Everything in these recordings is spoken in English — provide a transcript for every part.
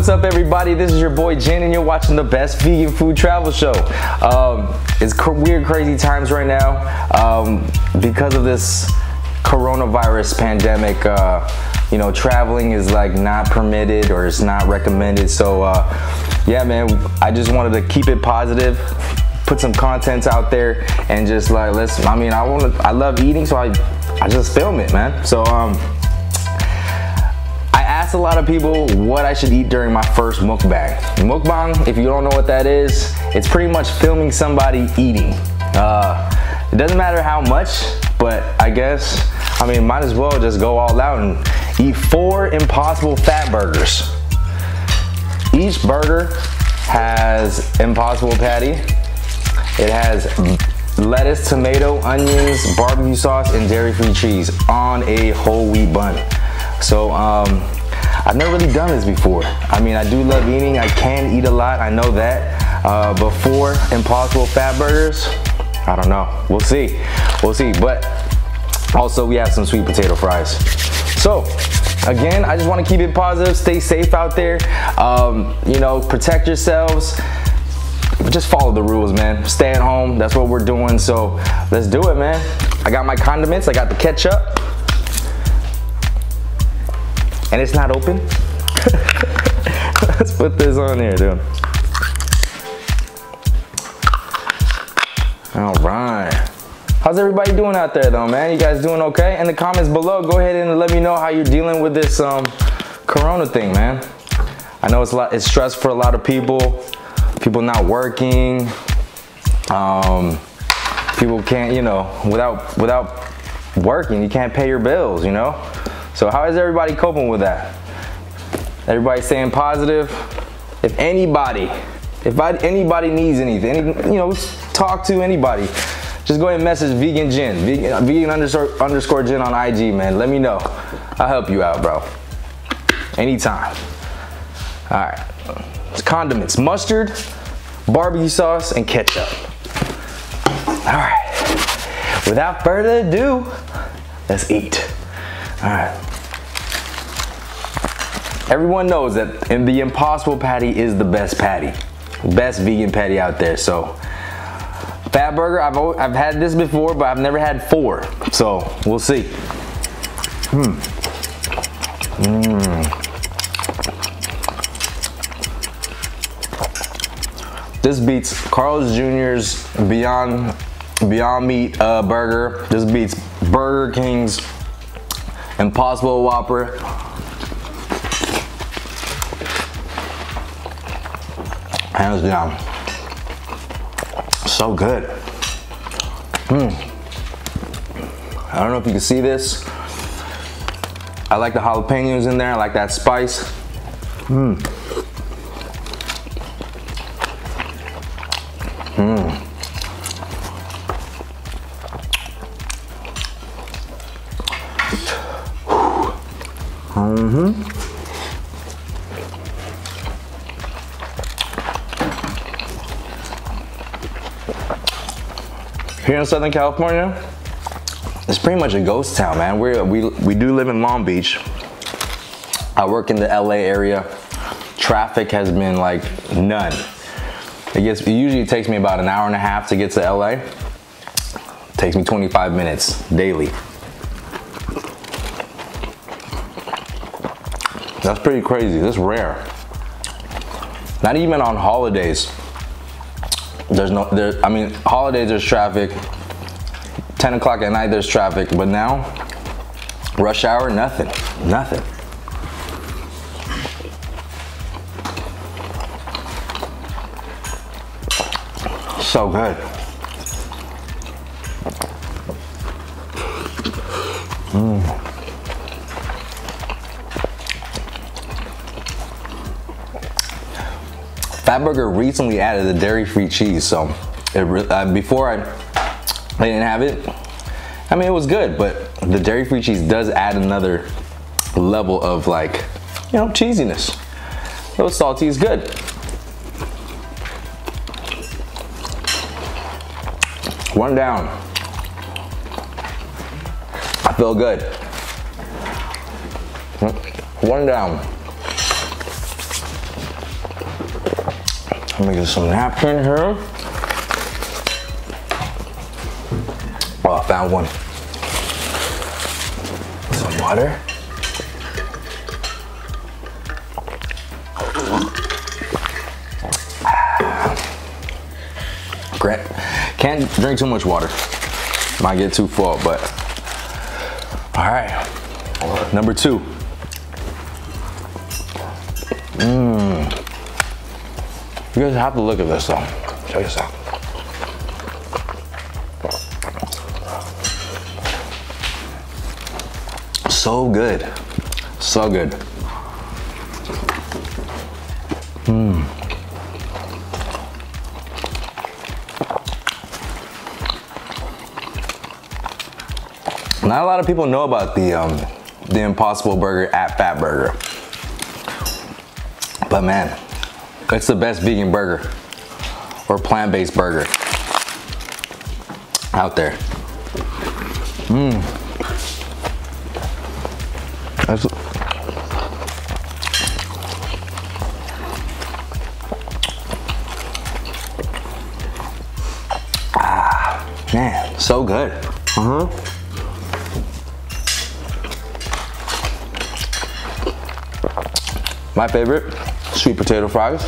what's up everybody? This is your boy Jin and you're watching the best vegan food travel show. It's weird, crazy times right now because of this coronavirus pandemic. You know, traveling is like not permitted or it's not recommended. So yeah, man, I just wanted to keep it positive, put some content out there, and just like I love eating, so I just film it, man. So I asked a lot of people what I should eat during my first mukbang. Mukbang, if you don't know what that is, it's pretty much filming somebody eating. It doesn't matter how much, but I guess, might as well just go all out and eat 4 impossible fat burgers. Each burger has impossible patty. It has lettuce, tomato, onions, barbecue sauce, and dairy-free cheese on a whole wheat bun. So I've never really done this before. I do love eating. I can eat a lot, I know that. But 4 impossible fat burgers, I don't know. We'll see. But also we have some sweet potato fries. So again, I just want to keep it positive. Stay safe out there. You know, protect yourselves. Just follow the rules, man. Stay at home. That's what we're doing. So let's do it, man. I got my condiments. I got the ketchup. And it's not open. Let's put this on here, dude. All right. How's everybody doing out there though, man? You guys doing okay? In the comments below, go ahead and let me know how you're dealing with this corona thing, man. I know it's stressful for a lot of people. People not working. People can't, you know, without working, you can't pay your bills, you know? So how is everybody coping with that? Everybody staying positive? If anybody needs anything, you know, talk to anybody, just go ahead and message Vegan Jin, vegan underscore Jin on IG, man. Let me know. I'll help you out, bro. Anytime. All right. It's condiments: mustard, barbecue sauce, and ketchup. All right. Without further ado, let's eat. All right. Everyone knows that the impossible patty is the best patty, best vegan patty out there. So fat burger, I've had this before, but I've never had 4. So we'll see. This beats Carl's Jr.'s Beyond Meat burger. This beats Burger King's Impossible Whopper. Hands down. So good. I don't know if you can see this. I like the jalapenos in there. I like that spice. Here in Southern California, it's pretty much a ghost town, man. We do live in Long Beach. I work in the LA area. Traffic has been like none. It usually takes me about an hour and a half to get to LA. It takes me 25 minutes daily. That's pretty crazy. That's rare. Not even on holidays. Holidays there's traffic. 10 o'clock at night there's traffic, but now, rush hour, nothing. So good. FATBURGER recently added the dairy-free cheese, so before I didn't have it. It was good, but the dairy-free cheese does add another level of, like, you know, cheesiness. A little salty is good. One down. I feel good. One down. Let me get some napkin here. Oh, I found one. Some water. Can't drink too much water. Might get too full, but all right. Number 2. You guys have to look at this though. Check this out. So good. So good. Not a lot of people know about the Impossible Burger at FATBURGER. But man, it's the best vegan burger or plant-based burger out there. That's, man, so good. My favorite, sweet potato fries.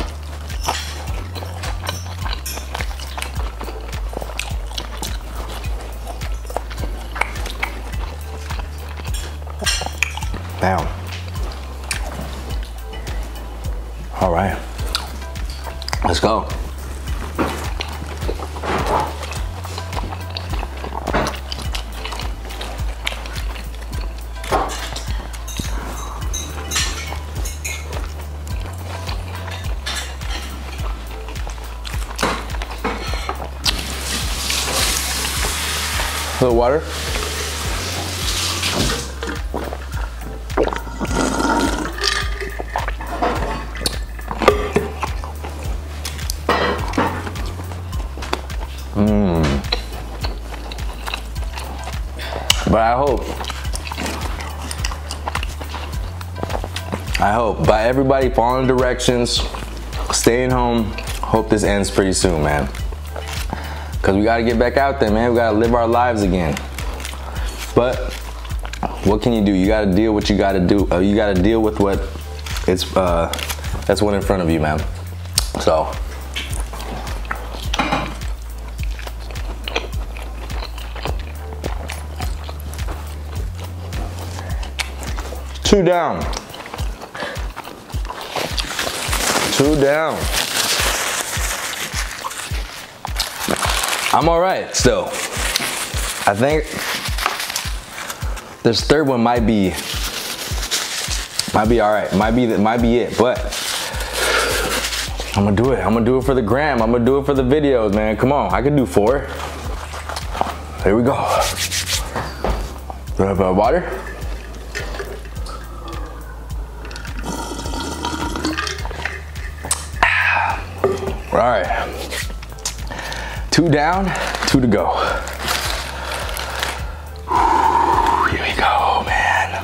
Damn. All right, let's go. A little water. But I hope by everybody following directions, staying home, hope this ends pretty soon, man. Cause we gotta get back out there, man. We gotta live our lives again. But what can you do? You gotta deal what you gotta do. You gotta deal with what it's that's one in front of you, man. So two down. Two down. I'm all right still. I think this third one might be all right. Might be it, but I'm gonna do it. I'm gonna do it for the gram. I'm gonna do it for the videos, man. Come on, I can do 4. Here we go. Do I have water? All right. 2 down, 2 to go. Here we go, man.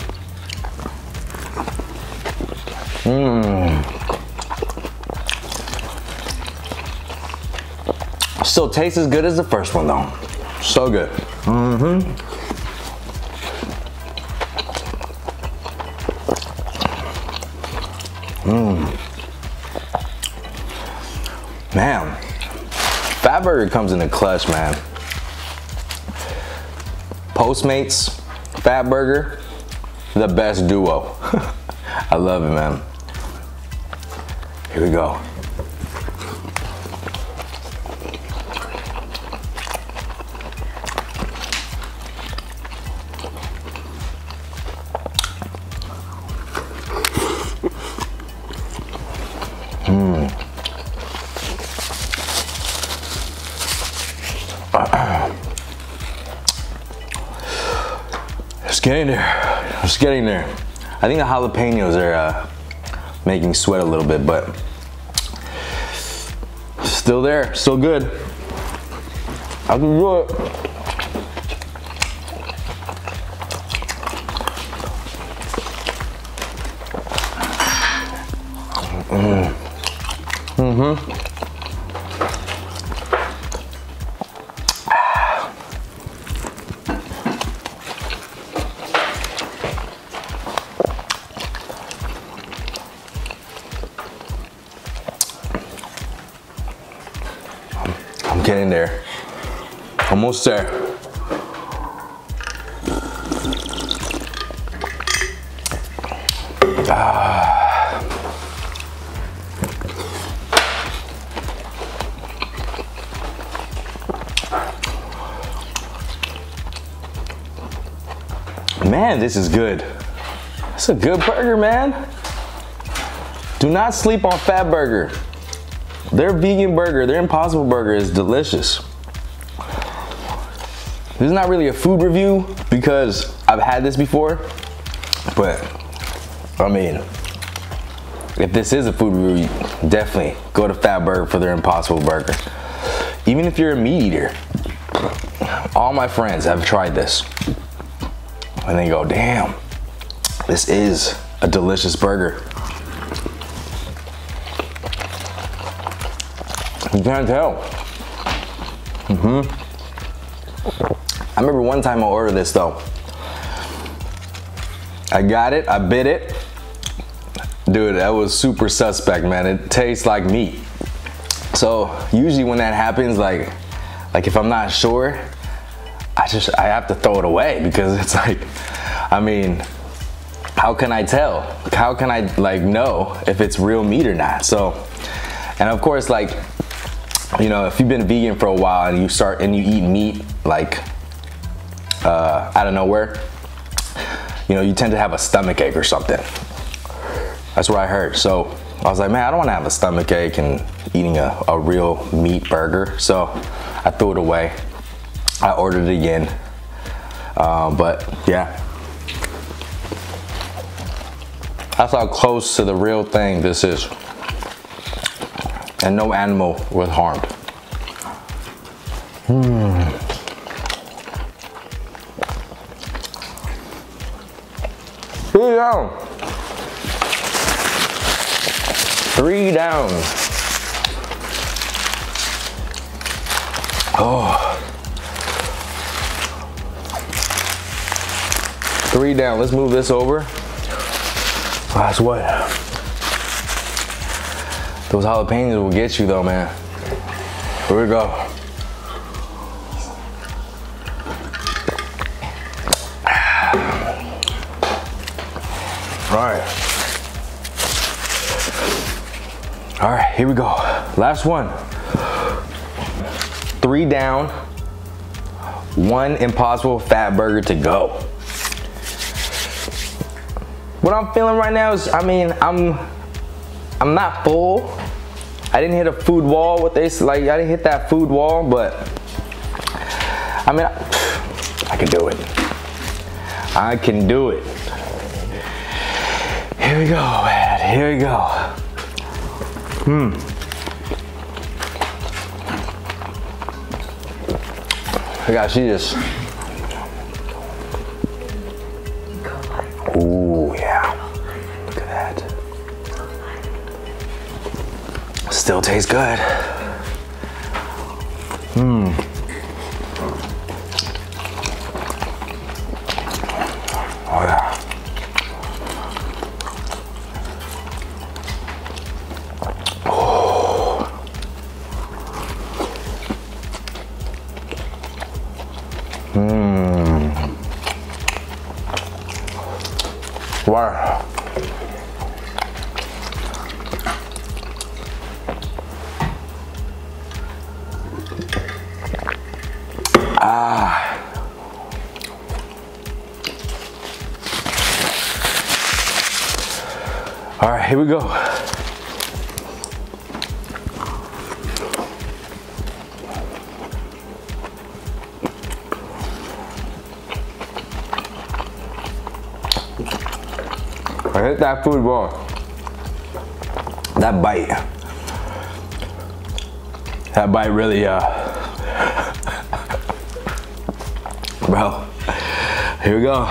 Still tastes as good as the first one though. So good. Man. FATBURGER comes in a clutch, man. Postmates, FATBURGER, the best duo. I love it, man. Here we go. It's getting there. I think the jalapenos are making sweat a little bit, but still there, still good. I can do it. I'm getting there. Almost there. Man, this is good. It's a good burger, man. Do not sleep on FATBURGER. Their vegan burger, their Impossible Burger is delicious. This is not really a food review because I've had this before, but I mean, if this is a food review, definitely go to FATBURGER for their Impossible Burger. Even if you're a meat eater, all my friends have tried this and they go, damn, this is a delicious burger. You can't tell. I remember one time I ordered this though. I got it, I bit it. Dude, that was super suspect, man. It tastes like meat. So usually when that happens, like if I'm not sure, I have to throw it away because it's like, I mean, how can I tell? How can I like know if it's real meat or not? So, and of course, like, you know, if you've been vegan for a while and you eat meat like out of nowhere, you know, you tend to have a stomach ache or something. That's what I heard. So I was like, man, I don't want to have a stomach ache and eating a real meat burger. So I threw it away. I ordered it again. But yeah, that's how close to the real thing this is. And no animal was harmed. Three down. 3 down. Oh. 3 down. Let's move this over. Last what? Those jalapenos will get you though, man. Here we go. All right, here we go. Last one. 3 down, 1 Impossible FATBURGER to go. What I'm feeling right now is, I mean, I'm not full. I didn't hit a food wall. What they like, I didn't hit that food wall, but I mean, I can do it. I can do it. Here we go, man. Here we go. I got she just. Ooh, yeah. Look at that. Still tastes good. Oh yeah. Wow. All right, here we go. I hit that food wall. That bite. That bite really, bro. Here we go.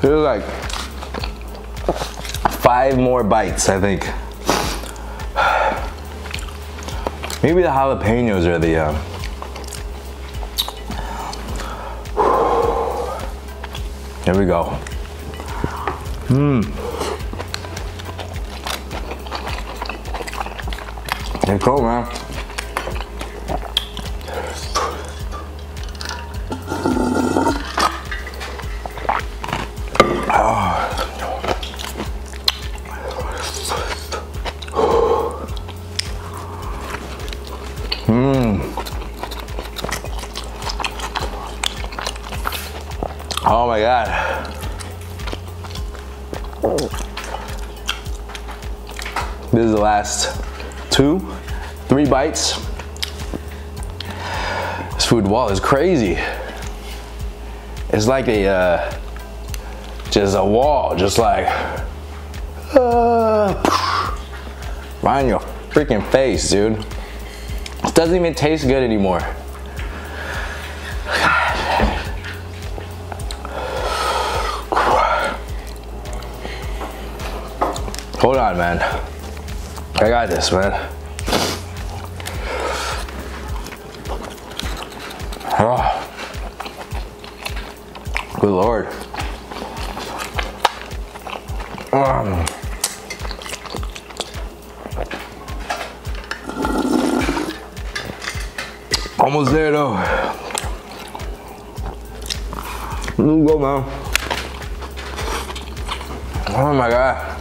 There's like 5 more bites, I think. Maybe the jalapenos are the here we go. They're cool, man. Oh my God. This is the last 2, 3 bites. This food wall is crazy. It's like a, just a wall, just like, right in your freaking face, dude. It doesn't even taste good anymore. Hold on, man. I got this, man. Oh. Good Lord. Almost there, though. Let's go, man. Oh my God.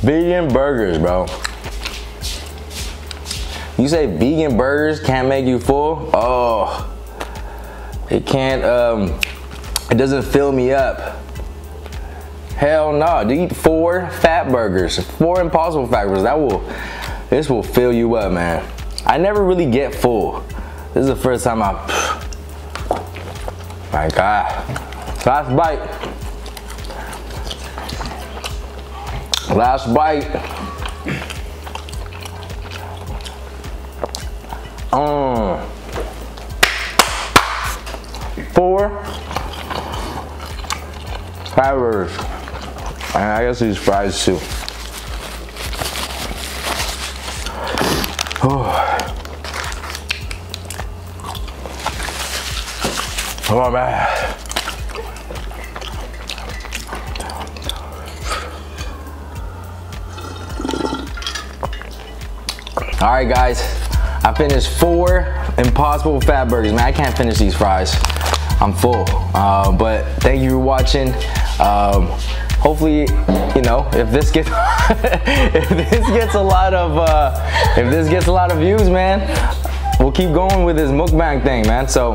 Vegan burgers, bro. You say vegan burgers can't make you full? Oh, it can't, it doesn't fill me up. Hell no, to eat 4 fat burgers, 4 Impossible Fat Burgers, this will fill you up, man. I never really get full. This is the first time my God. Last bite. Last bite. 4 fat burgers. And I guess these fries too. Come on, man. All right, guys, I finished 4 Impossible Fat Burgers. Man, I can't finish these fries. I'm full. But thank you for watching. Hopefully, you know, if this gets if this gets a lot of views, man, we'll keep going with this mukbang thing, man. So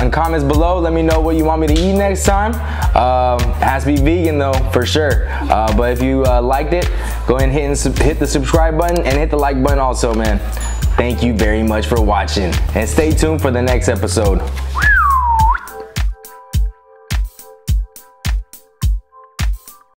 in comments below, let me know what you want me to eat next time. It has to be vegan though, for sure. But if you liked it, go ahead and hit the subscribe button and hit the like button also, man. Thank you very much for watching, and stay tuned for the next episode.